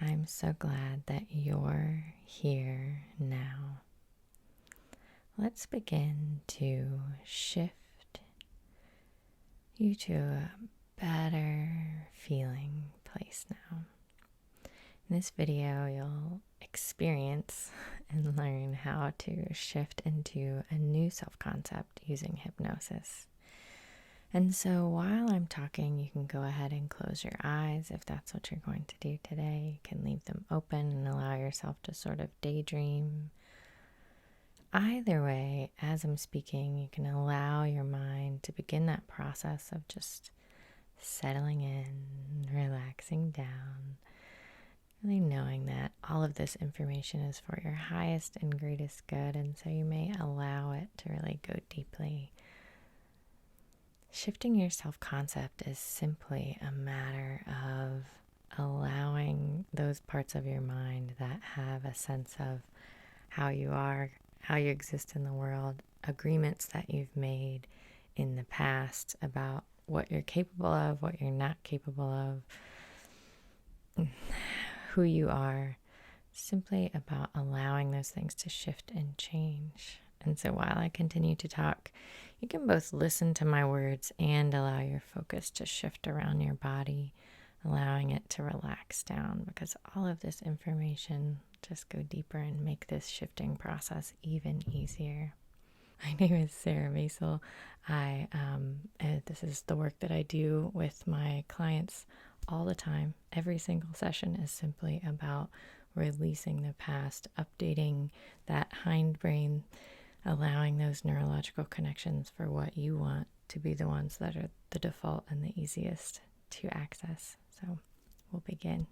I'm so glad that you're here now. Let's begin to shift you to a better feeling place now. In this video, you'll experience and learn how to shift into a new self-concept using hypnosis. And so while I'm talking, you can go ahead and close your eyes if that's what you're going to do today. You can leave them open and allow yourself to sort of daydream. Either way, as I'm speaking, you can allow your mind to begin that process of just settling in, relaxing down, really knowing that all of this information is for your highest and greatest good, and so you may allow it to really go deeply. Shifting your self-concept is simply a matter of allowing those parts of your mind that have a sense of how you are, how you exist in the world, agreements that you've made in the past about what you're capable of, what you're not capable of, who you are, simply about allowing those things to shift and change. And so while I continue to talk, you can both listen to my words and allow your focus to shift around your body, allowing it to relax down, because all of this information just go deeper and make this shifting process even easier. My name is Sara Macel. This is the work that I do with my clients all the time. Every single session is simply about releasing the past, updating that hindbrain, allowing those neurological connections for what you want to be the ones that are the default and the easiest to access. So we'll begin.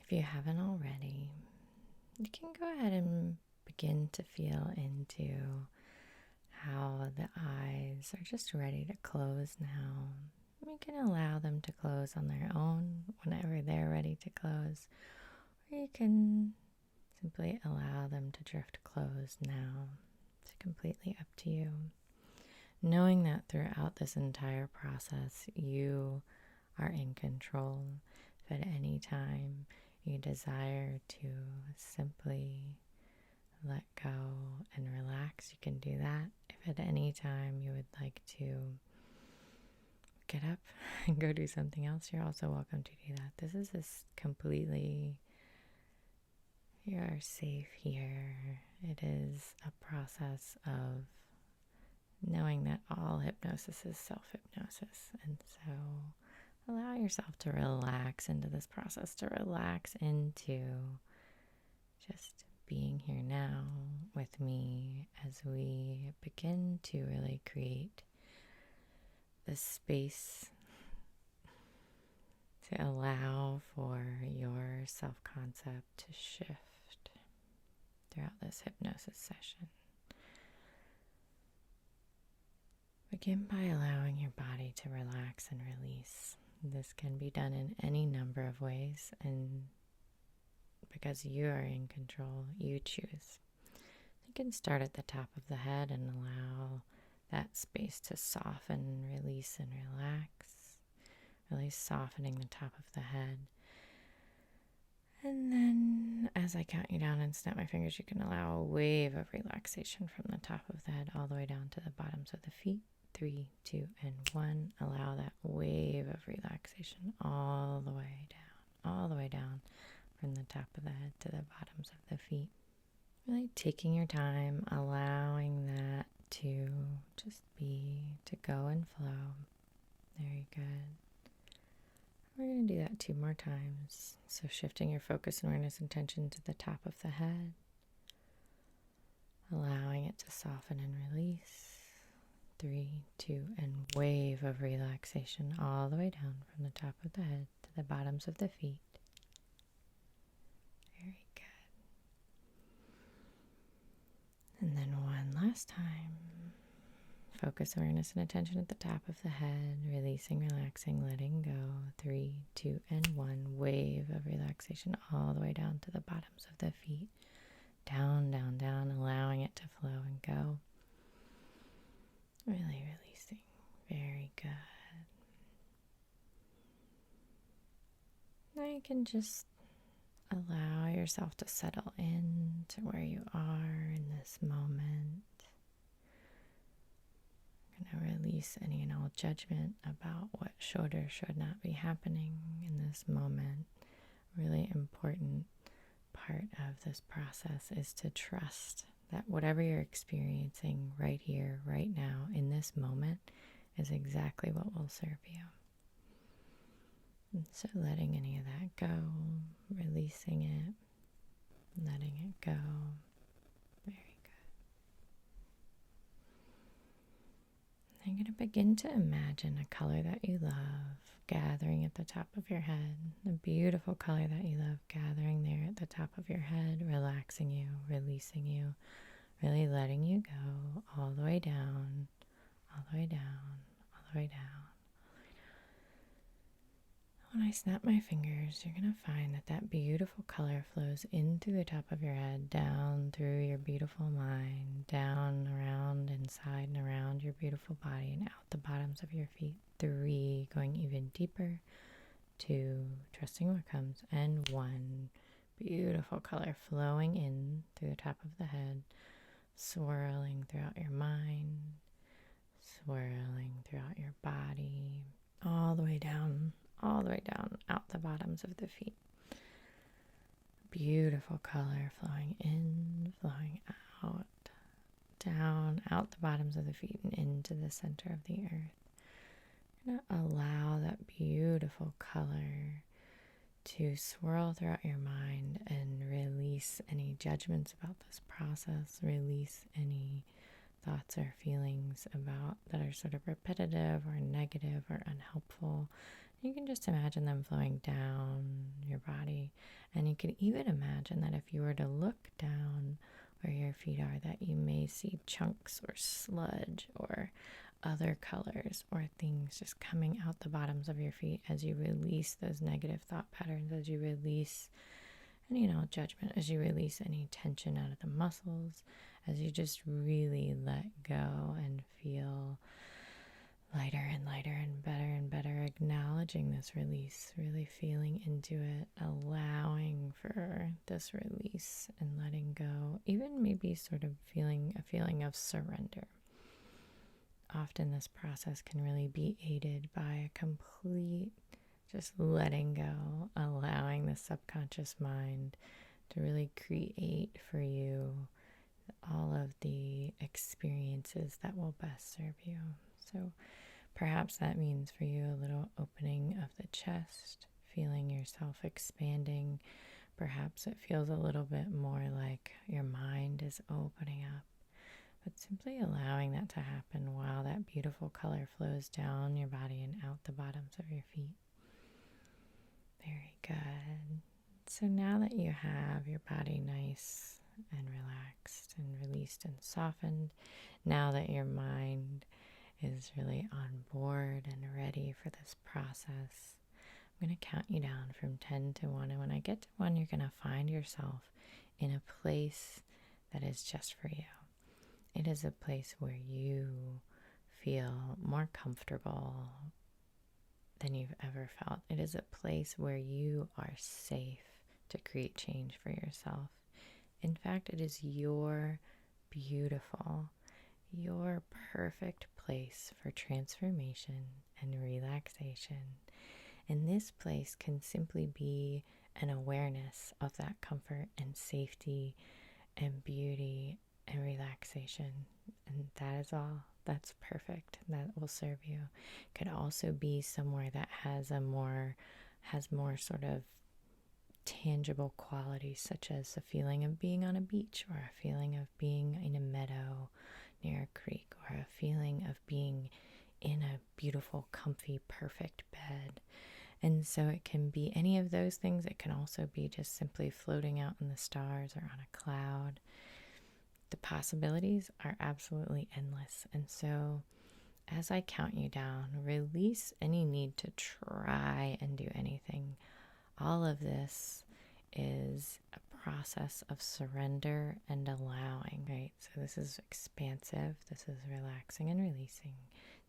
If you haven't already, you can go ahead and begin to feel into how the eyes are just ready to close now. You can allow them to close on their own whenever they're ready to close, or you can simply allow them to drift closed now. It's completely up to you. Knowing that throughout this entire process, you are in control. If at any time you desire to simply let go and relax, you can do that. If at any time you would like to get up and go do something else, you're also welcome to do that. This is completely, you are safe here. It is a process of knowing that all hypnosis is self-hypnosis. And so allow yourself to relax into this process, to relax into just being here now with me as we begin to really create the space to allow for your self-concept to shift throughout this hypnosis session. Begin by allowing your body to relax and release. This can be done in any number of ways, and because you are in control, you choose. You can start at the top of the head and allow that space to soften, release, and relax. Really softening the top of the head. And then as I count you down and snap my fingers, you can allow a wave of relaxation from the top of the head all the way down to the bottoms of the feet. 3, 2, and 1. Allow that wave of relaxation all the way down from the top of the head to the bottoms of the feet. Really taking your time, allowing that to just be, to go and flow. Very good. We're going to do that 2 more times. So shifting your focus and awareness and attention to the top of the head, allowing it to soften and release. 3, 2, and wave of relaxation all the way down from the top of the head to the bottoms of the feet. Very good. And then one last time. Focus awareness and attention at the top of the head, releasing, relaxing, letting go. 3, 2, and 1. Wave of relaxation all the way down to the bottoms of the feet. Down, down, down, allowing it to flow and go. Really releasing. Very good. Now you can just Allow yourself to settle in to where you are in this moment. I'm going to release any and all judgment about what should or should not be happening in this moment. Really important part of this process is to trust that whatever you're experiencing right here, right now, in this moment is exactly what will serve you. And so letting any of that go, releasing it, letting it go. Very good. You're going to begin to imagine a color that you love gathering at the top of your head, a beautiful color that you love gathering there at the top of your head, relaxing you, releasing you, really letting you go all the way down, all the way down, all the way down. When I snap my fingers, you're going to find that that beautiful color flows into the top of your head, down through your beautiful mind, down, around, inside, and around your beautiful body, and out the bottoms of your feet. 3, going even deeper. 2, trusting what comes. And 1, beautiful color flowing in through the top of the head, swirling throughout your mind, swirling throughout your body, all the way down out the bottoms of the feet. Beautiful color flowing in, flowing out, down, out the bottoms of the feet and into the center of the earth. You're going to allow that beautiful color to swirl throughout your mind and release any judgments about this process, release any thoughts or feelings about that are sort of repetitive or negative or unhelpful. You can just imagine them flowing down your body. And you can even imagine that if you were to look down where your feet are, that you may see chunks or sludge or other colors or things just coming out the bottoms of your feet as you release those negative thought patterns, as you release any judgment, as you release any tension out of the muscles, as you just really let go and feel lighter and better, acknowledging this release, really feeling into it, allowing for this release and letting go, even maybe sort of feeling a feeling of surrender. Often this process can really be aided by a complete just letting go, allowing the subconscious mind to really create for you all of the experiences that will best serve you. So perhaps that means for you a little opening of the chest, feeling yourself expanding. Perhaps it feels a little bit more like your mind is opening up. But simply allowing that to happen while that beautiful color flows down your body and out the bottoms of your feet. Very good. So now that you have your body nice and relaxed and released and softened, now that your mind is really on board and ready for this process, I'm going to count you down from 10 to 1. And when I get to 1, you're going to find yourself in a place that is just for you. It is a place where you feel more comfortable than you've ever felt. It is a place where you are safe to create change for yourself. In fact, it is your beautiful, your perfect place for transformation and relaxation. And this place can simply be an awareness of that comfort and safety and beauty and relaxation. And that is all. That's perfect. That will serve you. It could also be somewhere that has more sort of tangible qualities, such as a feeling of being on a beach, or a feeling of being in a meadow near a creek, or a feeling of being in a beautiful, comfy, perfect bed. And so it can be any of those things. It can also be just simply floating out in the stars or on a cloud. The possibilities are absolutely endless. And so as I count you down, release any need to try and do anything. All of this is a process of surrender and allowing, right? So this is expansive. This is relaxing and releasing.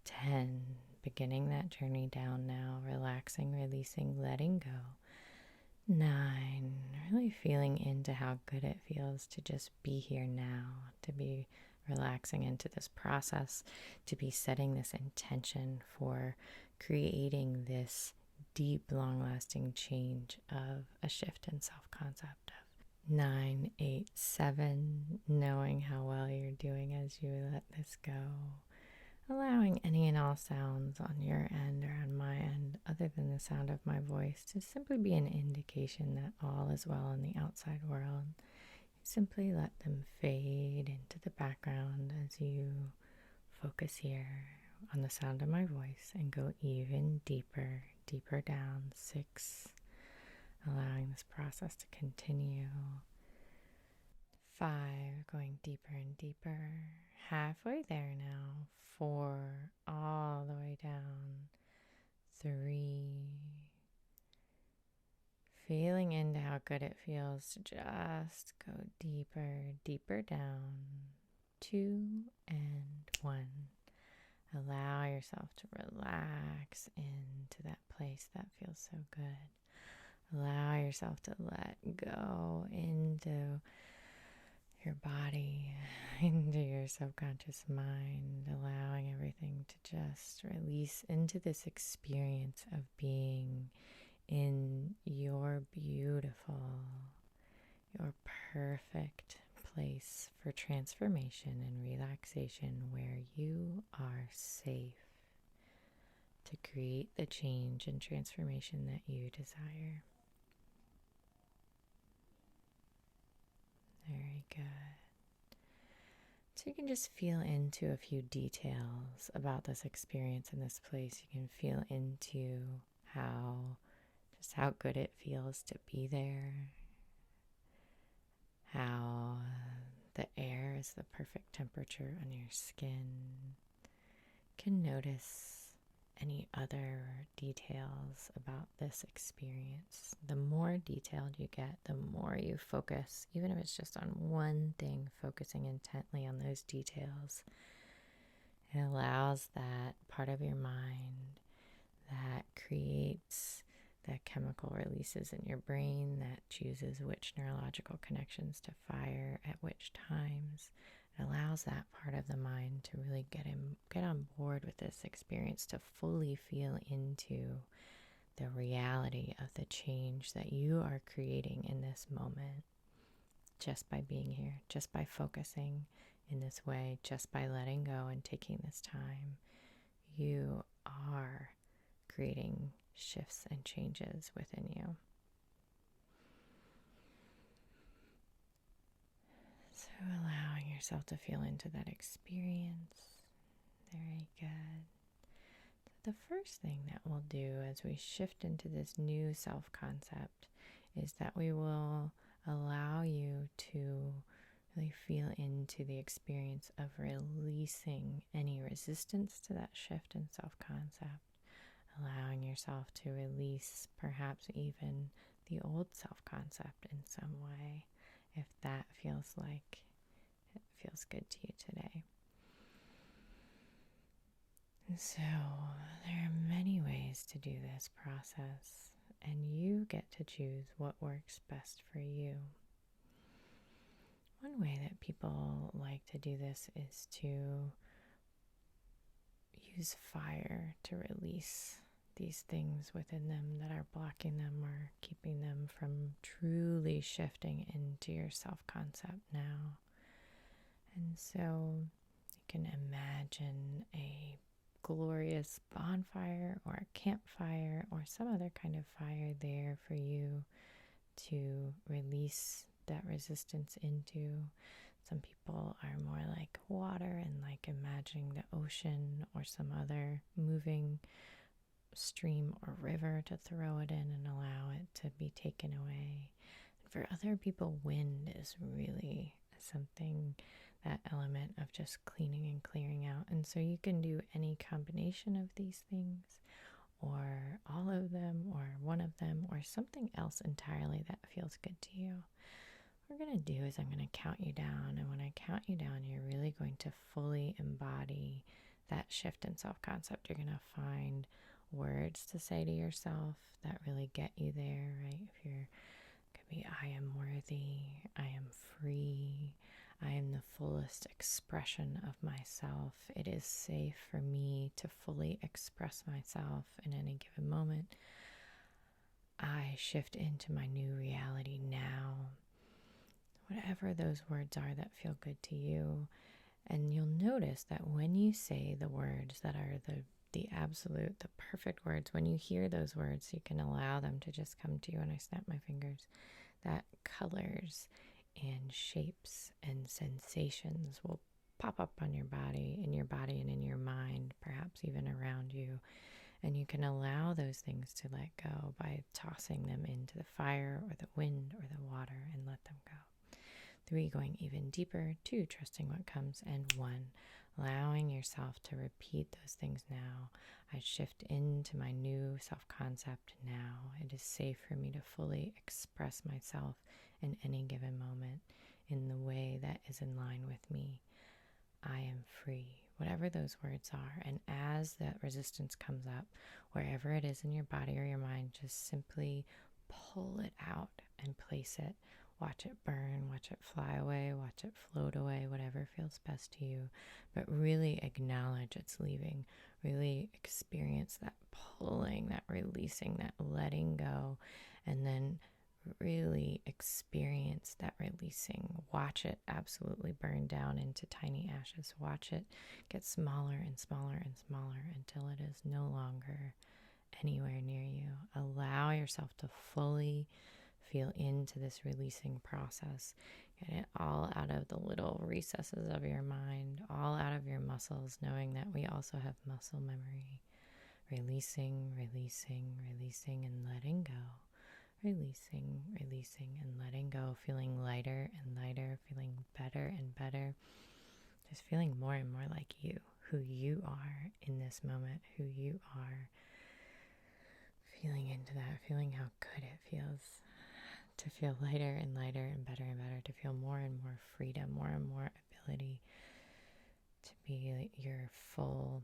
10, beginning that journey down now, relaxing, releasing, letting go. 9, really feeling into how good it feels to just be here now, to be relaxing into this process, to be setting this intention for creating this deep, long-lasting change of a shift in self-concept. 987, knowing how well you're doing as you let this go. Allowing any and all sounds on your end or on my end, other than the sound of my voice, to simply be an indication that all is well in the outside world. Simply let them fade into the background as you focus here on the sound of my voice and go even deeper, deeper down. 6, allowing this process to continue. 5, going deeper and deeper. Halfway there now. 4, all the way down. 3, feeling into how good it feels to just go deeper, deeper down. 2 and 1. Allow yourself to relax into that place that feels so good. Allow yourself to let go into your body, into your subconscious mind, allowing everything to just release into this experience of being in your beautiful, your perfect place for transformation and relaxation, where you are safe to create the change and transformation that you desire. Very good. So you can just feel into a few details about this experience in this place. You can feel into how good it feels to be there. How the air is the perfect temperature on your skin. You can notice any other details about this experience. The more detailed you get, the more you focus, even if it's just on one thing, focusing intently on those details. It allows that part of your mind that creates the chemical releases in your brain that chooses which neurological connections to fire at which times. It allows that part of the mind to really get on board with this experience, to fully feel into the reality of the change that you are creating in this moment, just by being here, just by focusing in this way, just by letting go and taking this time. You are creating shifts and changes within you. So allowing yourself to feel into that experience. Very good. So the first thing that we'll do as we shift into this new self-concept is that we will allow you to really feel into the experience of releasing any resistance to that shift in self-concept. Allowing yourself to release perhaps even the old self-concept in some way, if that feels like it feels good to you today. And so there are many ways to do this process, and you get to choose what works best for you. One way that people like to do this is to use fire to release these things within them that are blocking them or keeping them from truly shifting into your self-concept now. And so you can imagine a glorious bonfire or a campfire or some other kind of fire there for you to release that resistance into. Some people are more like water and like imagining the ocean or some other moving stream or river to throw it in and allow it to be taken away. And for other people, wind is really something, that element of just cleaning and clearing out. And so you can do any combination of these things, or all of them, or one of them, or something else entirely that feels good to you. What we're going to do is I'm going to count you down, and when I count you down, you're really going to fully embody that shift in self-concept. You're going to find words to say to yourself that really get you there, right? If you're, could be I am worthy, I am free, I am the fullest expression of myself. It is safe for me to fully express myself in any given moment. I shift into my new reality now. Whatever those words are that feel good to you. And you'll notice that when you say the words that are the absolute, the perfect words, when you hear those words, you can allow them to just come to you. And I snap my fingers, that colors and shapes and sensations will pop up on your body, in your body and in your mind, perhaps even around you. And you can allow those things to let go by tossing them into the fire or the wind or the water and let them go. 3, going even deeper. 2, trusting what comes. And 1, allowing yourself to repeat those things now. I shift into my new self-concept now. It is safe for me to fully express myself in any given moment in the way that is in line with me. I am free. Whatever those words are. And as that resistance comes up, wherever it is in your body or your mind, just simply pull it out and place it. Watch it burn, watch it fly away, watch it float away, whatever feels best to you. But really acknowledge it's leaving. Really experience that pulling, that releasing, that letting go. And then really experience that releasing. Watch it absolutely burn down into tiny ashes. Watch it get smaller and smaller and smaller until it is no longer anywhere near you. Allow yourself to fully feel into this releasing process. Get it all out of the little recesses of your mind, all out of your muscles, knowing that we also have muscle memory. Releasing, releasing, releasing, and letting go. Releasing, releasing, and letting go. Feeling lighter and lighter, feeling better and better. Just feeling more and more like you, who you are in this moment, who you are. Feeling into that, feeling how good it feels to feel lighter and lighter and better, to feel more and more freedom, more and more ability to be your full,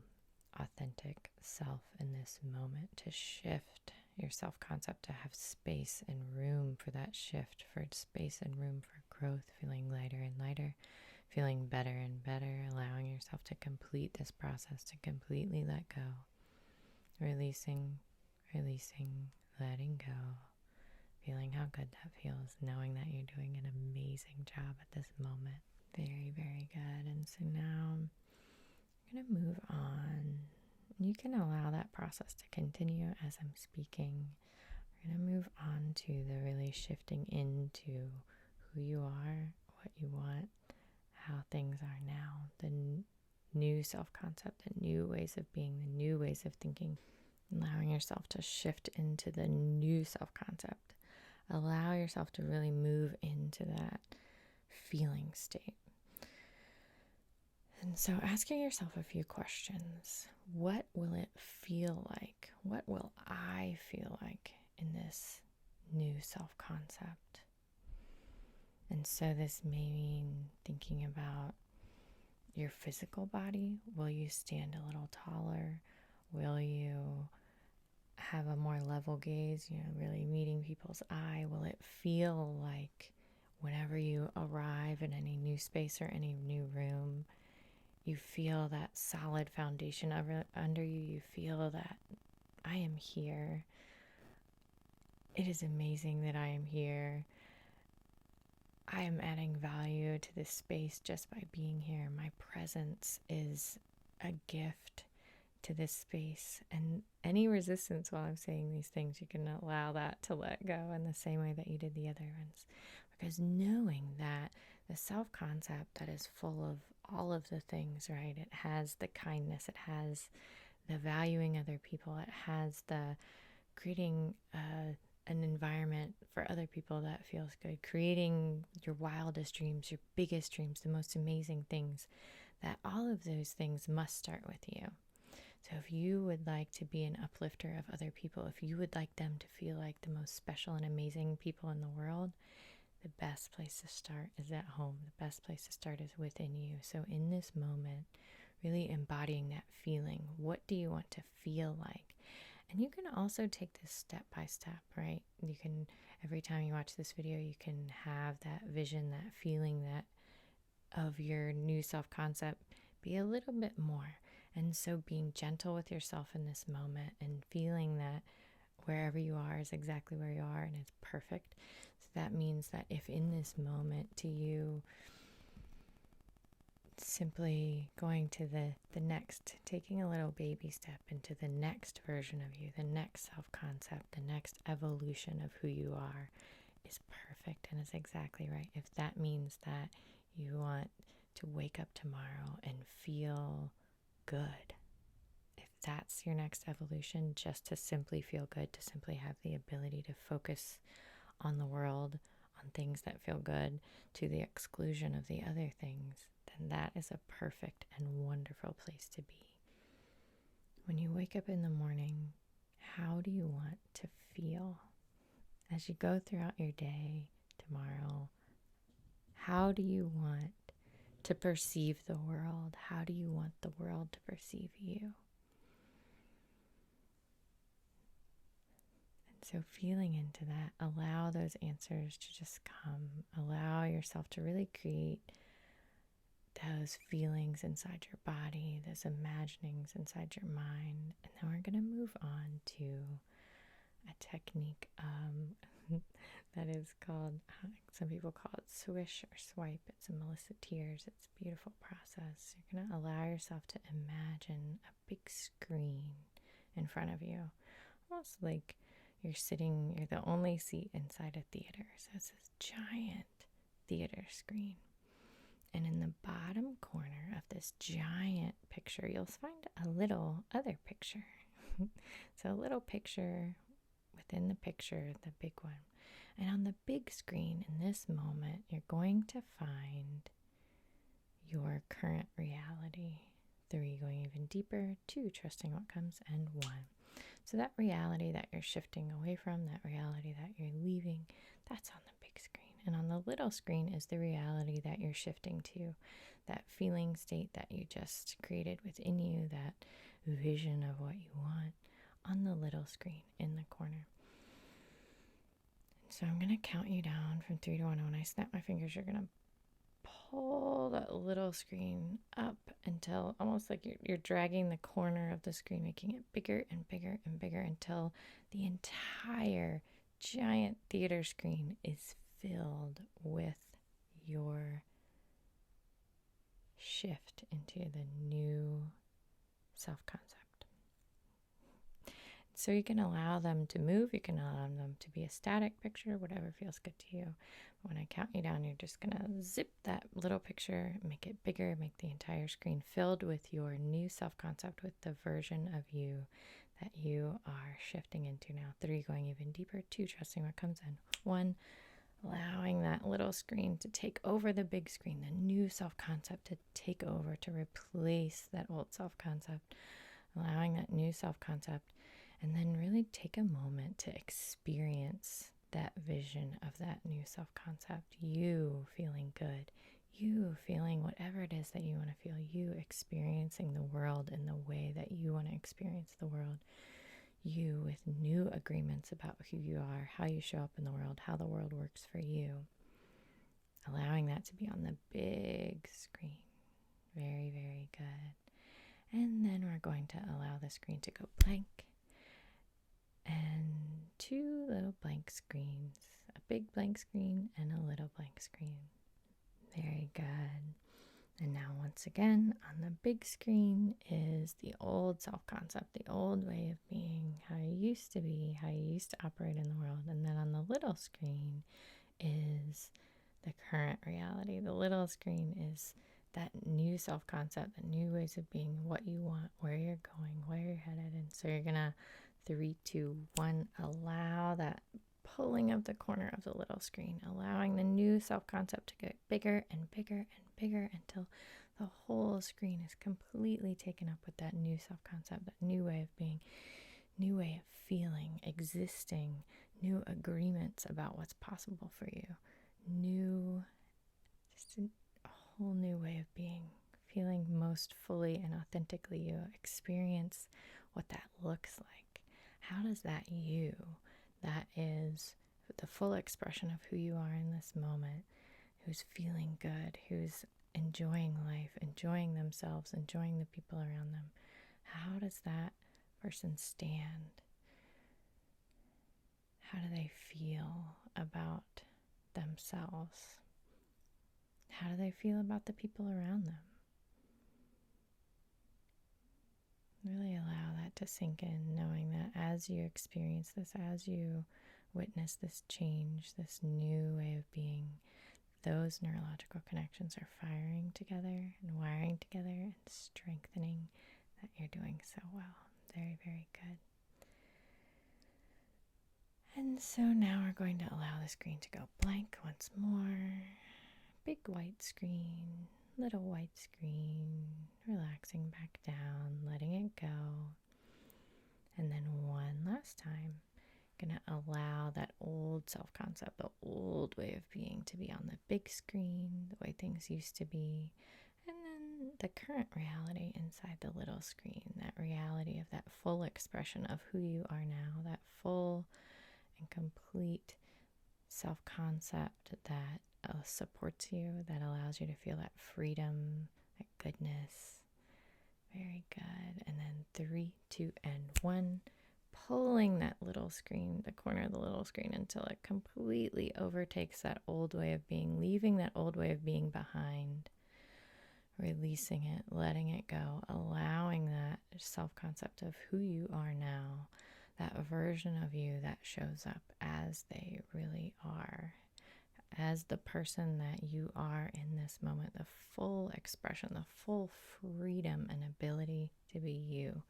authentic self in this moment, to shift your self-concept, to have space and room for that shift, for space and room for growth, feeling lighter and lighter, feeling better and better, allowing yourself to complete this process, to completely let go, releasing, releasing, letting go. Feeling how good that feels, knowing that you're doing an amazing job at this moment. Very, very good. And so now I'm going to move on. You can allow that process to continue as I'm speaking. We're going to move on to the really shifting into who you are, what you want, how things are now, the new self-concept, the new ways of being, the new ways of thinking. Allowing yourself to shift into the new self-concept. Allow yourself to really move into that feeling state. And so asking yourself a few questions. What will it feel like? What will I feel like in this new self-concept? And so this may mean thinking about your physical body. Will you stand a little taller? Will you have a more level gaze, really meeting people's eye? Will it feel like whenever you arrive in any new space or any new room, you feel that solid foundation under you? You feel that I am here. It is amazing that I am here. I am adding value to this space just by being here. My presence is a gift to this space. And any resistance while I'm saying these things, you can allow that to let go in the same way that you did the other ones. Because knowing that the self-concept that is full of all of the things, right? It has the kindness, it has the valuing other people, it has the creating an environment for other people that feels good, creating your wildest dreams, your biggest dreams, the most amazing things, that all of those things must start with you. So if you would like to be an uplifter of other people, if you would like them to feel like the most special and amazing people in the world, the best place to start is at home. The best place to start is within you. So in this moment, really embodying that feeling. What do you want to feel like? And you can also take this step by step, right? You can every time you watch this video, you can have that vision, that feeling that of your new self-concept be a little bit more. And so being gentle with yourself in this moment and feeling that wherever you are is exactly where you are and it's perfect. So that means that if in this moment to you, simply going to the next, taking a little baby step into the next version of you, the next self-concept, the next evolution of who you are is perfect and is exactly right. If that means that you want to wake up tomorrow and feel good, if that's your next evolution, just to simply feel good, to simply have the ability to focus on the world, on things that feel good, to the exclusion of the other things, then that is a perfect and wonderful place to be. When you wake up in the morning, how do you want to feel? As you go throughout your day tomorrow, how do you want to perceive the world? How do you want the world to perceive you? And so feeling into that, allow those answers to just come. Allow yourself to really create those feelings inside your body, those imaginings inside your mind. And then we're going to move on to a technique that is called, some people call it SWISH or swipe. It's a Melissa Tears. It's a beautiful process. You're going to allow yourself to imagine a big screen in front of you, almost like you're the only seat inside a theater. So it's this giant theater screen. And in the bottom corner of this giant picture, you'll find a little other picture. So a little picture within the picture, the big one. And on the big screen in this moment, you're going to find your current reality. 3, going even deeper. 2, trusting what comes. And 1. So that reality that you're shifting away from, that reality that you're leaving, that's on the big screen. And on the little screen is the reality that you're shifting to, that feeling state that you just created within you, that vision of what you want on the little screen in the corner. And so I'm going to count you down from 3 to 1. When I snap my fingers, you're going to pull that little screen up until almost like you're dragging the corner of the screen, making it bigger and bigger and bigger until the entire giant theater screen is filled with your shift into the new self-concept. So you can allow them to move, you can allow them to be a static picture, whatever feels good to you. When I count you down, you're just going to zip that little picture, make it bigger, make the entire screen filled with your new self-concept, with the version of you that you are shifting into now. 3, going even deeper. 2, trusting what comes in. 1, allowing that little screen to take over the big screen, the new self-concept to take over, to replace that old self-concept, allowing that new self-concept. And then really take a moment to experience that vision of that new self-concept. You feeling good. You feeling whatever it is that you want to feel. You experiencing the world in the way that you want to experience the world. You with new agreements about who you are, how you show up in the world, how the world works for you. Allowing that to be on the big screen. Very, very good. And then we're going to allow the screen to go blank. And 2 little blank screens, a big blank screen and a little blank screen. Very good. And now once again, on the big screen is the old self-concept, the old way of being, how you used to be, how you used to operate in the world. And then on the little screen is the current reality. The little screen is that new self-concept, the new ways of being, what you want, where you're going, where you're headed. And so you're going to 3, 2, 1, allow that pulling of the corner of the little screen, allowing the new self-concept to get bigger and bigger and bigger until the whole screen is completely taken up with that new self-concept, that new way of being, new way of feeling, existing, new agreements about what's possible for you, just a whole new way of being, feeling most fully and authentically you. Experience what that looks like. How does that you, that is the full expression of who you are in this moment, who's feeling good, who's enjoying life, enjoying themselves, enjoying the people around them. How does that person stand? How do they feel about themselves? How do they feel about the people around them? Really allow that to sink in, knowing that as you experience this, as you witness this change, this new way of being, those neurological connections are firing together and wiring together and strengthening, that you're doing so well. Very, very good. And so now we're going to allow the screen to go blank once more. Big white screen, little white screen, relaxing back down, letting it go. And then one last time, gonna allow that old self-concept, the old way of being, to be on the big screen, the way things used to be, and then the current reality inside the little screen, that reality of that full expression of who you are now, that full and complete self-concept that supports you, that allows you to feel that freedom, that goodness. Very good. And then 3, 2, and 1. Pulling that little screen, the corner of the little screen, until it completely overtakes that old way of being, leaving that old way of being behind, releasing it, letting it go, allowing that self-concept of who you are now, that version of you that shows up as they really are, as the person that you are in this moment, the full expression, the full freedom and ability to be you.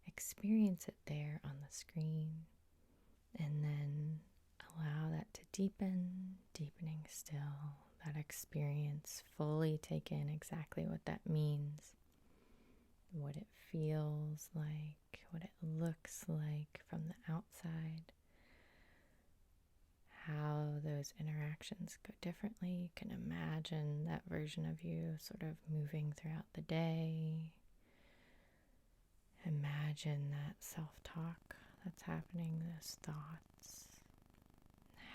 Experience it there on the screen, and then allow that to deepen, deepening still, that experience, fully take in exactly what that means, what it feels like, what it looks like from the outside, how those interactions go differently. You can imagine that version of you sort of moving throughout the day. Imagine that self-talk that's happening, those thoughts,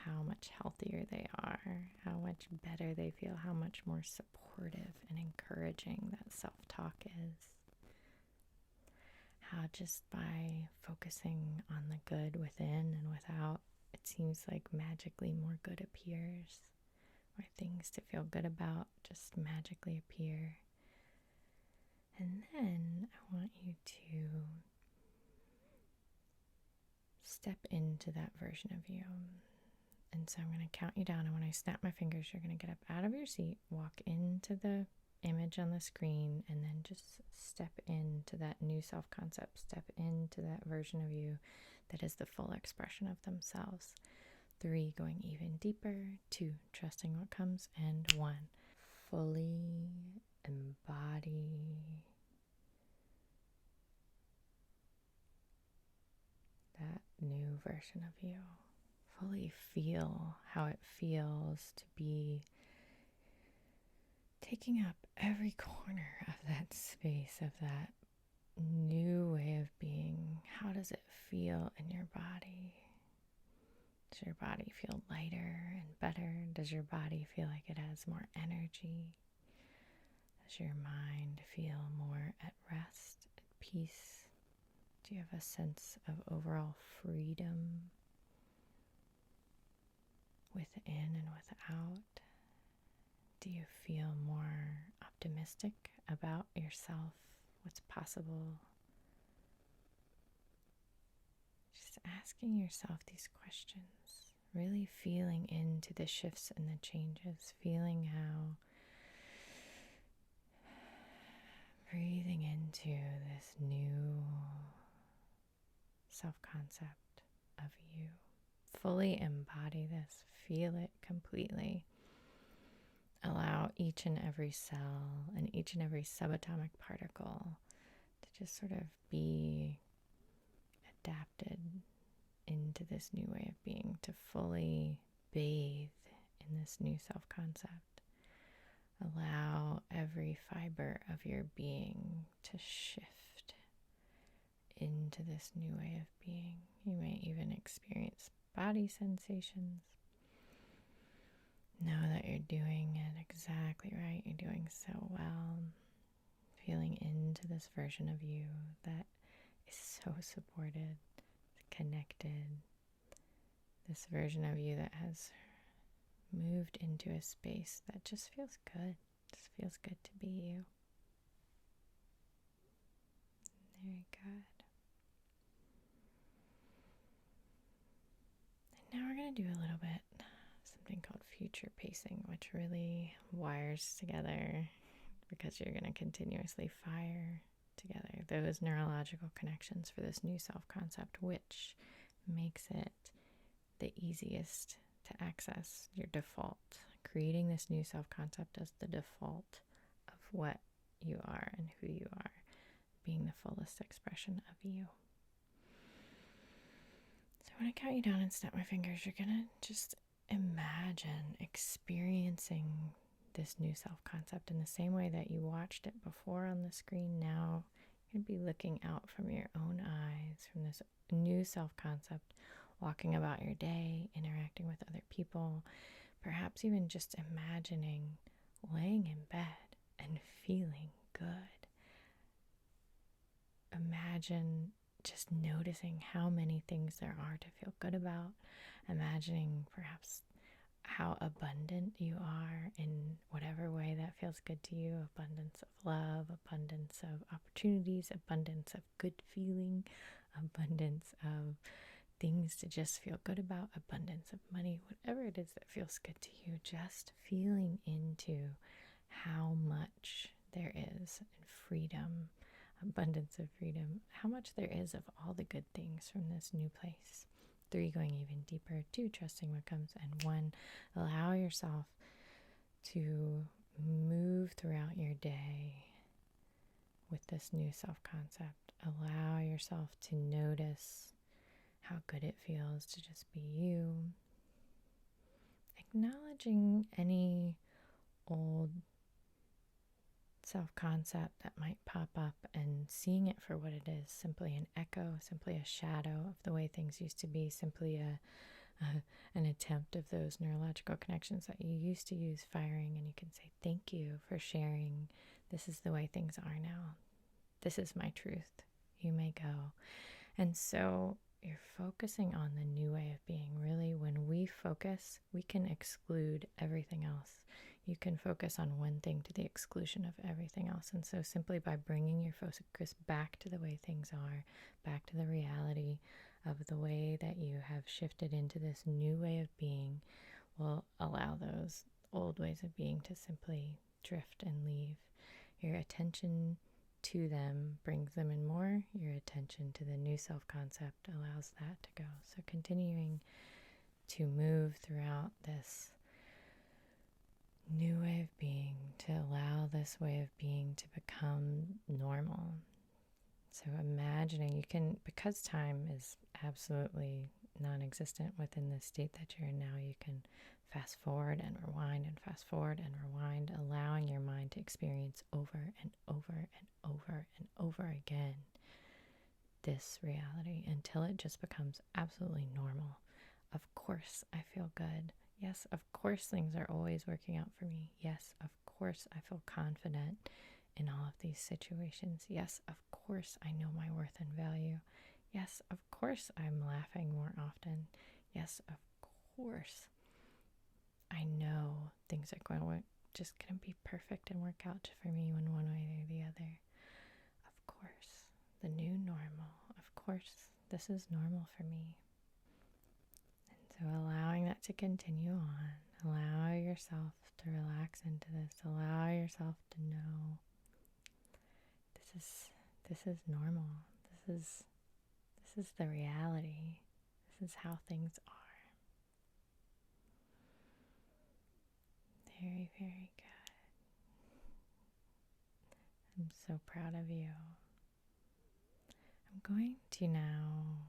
how much healthier they are, how much better they feel, how much more supportive and encouraging that self-talk is. How just by focusing on the good within and without, it seems like magically more good appears, or things to feel good about just magically appear. And then I want you to step into that version of you. And so I'm going to count you down, and when I snap my fingers, you're going to get up out of your seat, walk into the image on the screen, and then just step into that new self-concept, step into that version of you that is the full expression of themselves. 3, going even deeper. 2, trusting what comes. And 1, fully embody that new version of you. Fully feel how it feels to be taking up every corner of that space, of that new way of being. How does it feel in your body? Does your body feel lighter and better? Does your body feel like it has more energy? Does your mind feel more at rest, at peace? Do you have a sense of overall freedom within and without? Do you feel more optimistic about yourself, what's possible? Just asking yourself these questions, really feeling into the shifts and the changes, feeling how breathing into this new self-concept of you. Fully embody this, feel it completely. Allow each and every cell and each and every subatomic particle to just sort of be adapted into this new way of being, to fully bathe in this new self-concept. Allow every fiber of your being to shift into this new way of being. You may even experience body sensations. Know that you're doing it exactly right. You're doing so well. Feeling into this version of you that is so supported, connected. This version of you that has moved into a space that just feels good. Just feels good to be you. Very good. And now we're going to do a little bit something called future pacing, which really wires together, because you're going to continuously fire together those neurological connections for this new self-concept, which makes it the easiest to access your default. Creating this new self-concept as the default of what you are and who you are, being the fullest expression of you. So when I count you down and snap my fingers, you're going to just imagine experiencing this new self-concept in the same way that you watched it before on the screen. Now you're going to be looking out from your own eyes, from this new self-concept, walking about your day, interacting with other people, perhaps even just imagining laying in bed and feeling good. Imagine just noticing how many things there are to feel good about. Imagining perhaps how abundant you are in whatever way that feels good to you. Abundance of love, abundance of opportunities, abundance of good feeling, abundance of things to just feel good about, abundance of money, whatever it is that feels good to you. Just feeling into how much there is in freedom, abundance of freedom, how much there is of all the good things from this new place. 3, going even deeper. 2, trusting what comes. And 1, allow yourself to move throughout your day with this new self-concept. Allow yourself to notice how good it feels to just be you. Acknowledging any old self-concept that might pop up and seeing it for what it is, simply an echo, simply a shadow of the way things used to be, simply an attempt of those neurological connections that you used to use firing. And you can say, thank you for sharing. This is the way things are now. This is my truth. You may go. And so you're focusing on the new way of being. Really, when we focus, we can exclude everything else. You can focus on one thing to the exclusion of everything else. And so simply by bringing your focus back to the way things are, back to the reality of the way that you have shifted into this new way of being, will allow those old ways of being to simply drift and leave. Your attention to them brings them in more. Your attention to the new self-concept allows that to go. So continuing to move throughout this new way of being, to allow this way of being to become normal. So imagining you can, because time is absolutely non-existent within the state that you're in now, you can fast forward and rewind and fast forward and rewind, allowing your mind to experience over and over and over and over again this reality until it just becomes absolutely normal. Of course I feel good. Yes, of course things are always working out for me. Yes, of course I feel confident in all of these situations. Yes, of course I know my worth and value. Yes, of course I'm laughing more often. Yes, of course I know things are just going to be perfect and work out for me in one way or the other. Of course, the new normal. Of course, this is normal for me. And so allowing that to continue on. Allow yourself to relax into this. Allow yourself to know this is normal. This is the reality. This is how things are. Very, very good. I'm so proud of you. I'm going to now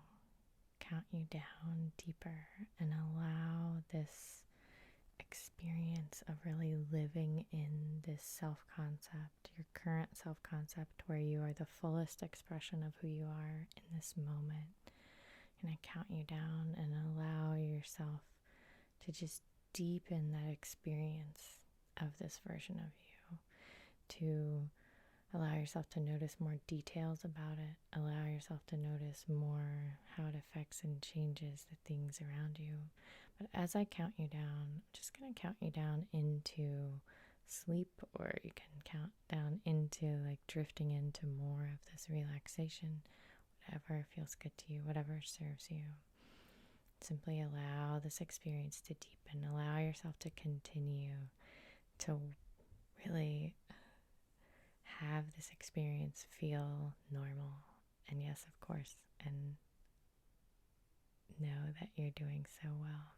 count you down deeper and allow this experience of really living in this self-concept, your current self-concept, where you are the fullest expression of who you are in this moment, I'm going to count you down and allow yourself to just deepen that experience of this version of you, to allow yourself to notice more details about it, allow yourself to notice more how it affects and changes the things around you. But as I count you down, I'm just going to count you down into sleep, or you can count down into like drifting into more of this relaxation, whatever feels good to you, whatever serves you. Simply allow this experience to deepen, allow yourself to continue to really have this experience feel normal. And yes, of course, and know that you're doing so well.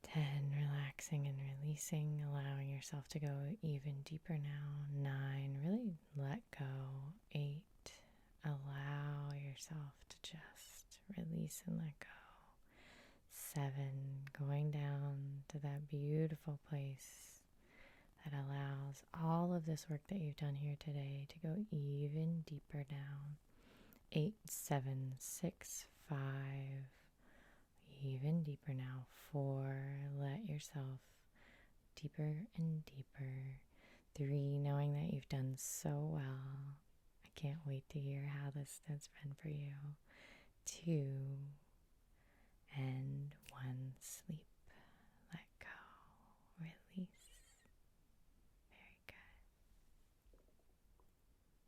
10, relaxing and releasing, allowing yourself to go even deeper now. 9, really let go. 8, allow yourself to just release and let go. 7, going down to that beautiful place that allows all of this work that you've done here today to go even deeper down. 8, 7, 6, 5, even deeper now. 4, let yourself deeper and deeper. 3, knowing that you've done so well. I can't wait to hear how this has been for you. 2,